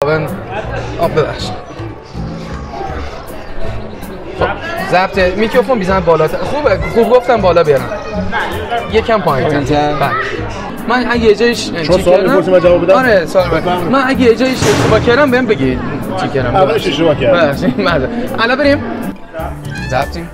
من ببخشید. ضبط میکروفون بیزن بالاتر. خوب گفتم بالا بیارم. یکم پایین‌تر. بله. من اگه یه جایش چون سوال می‌پرسیم جواب بدم. آره سوال بدم. من اگه یه جایش اشتباه کردم بهم بگید چی کردم. اولش اشتباه کردم. بله. الان بریم. ضبطیم.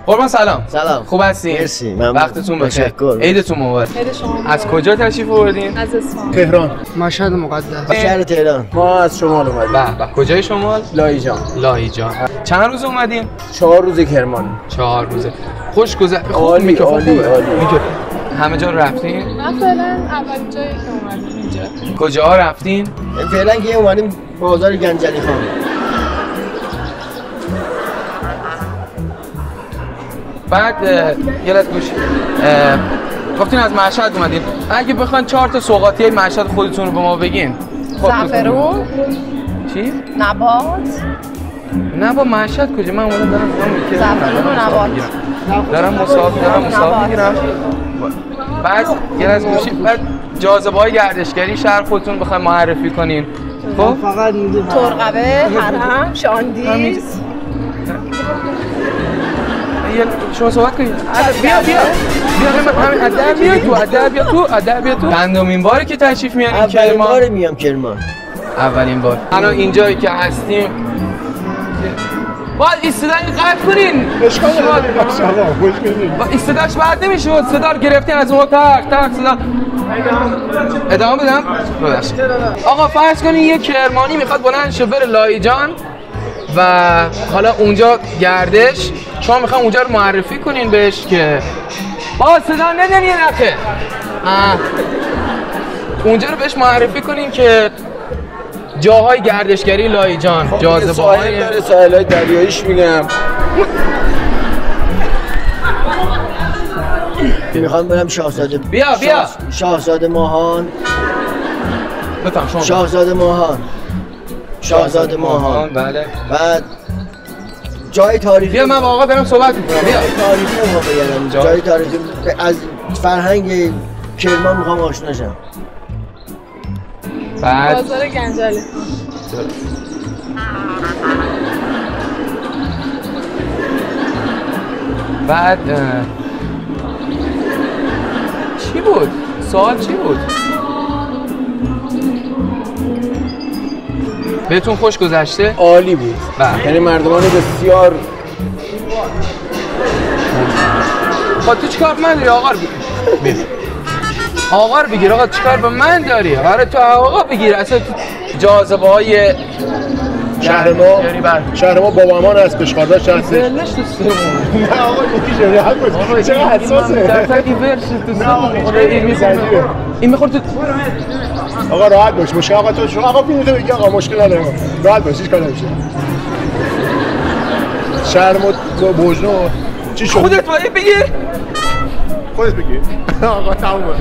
قربان سلام. خوب هستین؟ مرسی. وقتتون بخیر. عیدتون مبارک. عید شما از کجا تشریف آوردین؟ از اصفهان. تهران. مشهد مقدس. شهر تهران. ما از شمال اومدیم. به کجای شمال؟ لایجان. چند روز اومدین؟ 4 روز کرمان. 4 روزه. خوش گذشت. عالی. همه جا رفتین؟ من فعلا اولین جایی که اومدیم اینجا. کجا رفتین؟ فعلا که اومدیم بازار گنجلی خان. بعد یه لحظه گوش. گفتین از مشهد اومدین. اگه بخواید 4 تا سوغاتی مشهد خودتون رو به ما بگین. زعفرون. چی؟ نبات مشهد کجا؟ من اومدم دارم زعفرون و نبات. دارم مسابقه میگیرم. بعد یه لحظه گوشید. بعد جاذبه‌های گردشگری شهر خودتون بخواید معرفی کنین. خب فقط میگیم ترقبه، حرم، شاندیز. شما صحبت کنید. بیا همین ادب تو. چندمین باره که تشریف میارین کرمان؟ اولین بار میام کرمان. اولین بار. الان اینجایی که هستیم باید استدای قطع کنین. اشکال نداره. با استداش بعد نمیشه. صدا رو گرفتین از اون تق صدا. ادامه بدم؟ ببخشید. آقا فرض کنین یه کرمانی میخواد بلند شه بره لایجان و حالا اونجا گردش، شما میخوام اونجا رو معرفی کنین بهش که با صدا ندن یه نخه اونجا رو بهش معرفی کنین که جاهای گردشگری لایجان، جاذبه‌های ساحل‌های دریاییش میگم. میخوام برم شاهزاده. بیا شاهزاده ماهان. بفهم شما. شاهزاده ماهان. بله. بعد جای تاریخی. بیا من با آقا دارم صحبت میکنم. بیا. جای تاریخی از فرهنگ کرمان میخوام آشنا شم. بعد بازار گنجلی. بعد چی بود؟ سوال چی بود؟ بهتون خوش گذشته؟ عالی بود. یعنی مردمان بسیار. خب تو چیکار به من داری آقا رو بگیر؟ آقا رو بگیر. آقا چیکار به من داری؟ آره تو آقا بگیر. اصلا تو جاذبه‌های شهر ما بابا امان از پشخارداش هستش. بلش تو سرمون. نه آقا یکی جریان بود. چقدر حساسه. در این ورش تو سرمون. این میخورد تو. آقا راحت باش. مشکل آقا تو شما آقا ببینید بگی آقا مشکل نداره. راحت باش هیچ کاری نمیشه. شهر ما بوجنو چی شد؟ خودت بگیر. خودت بگیر. آقا تمومه.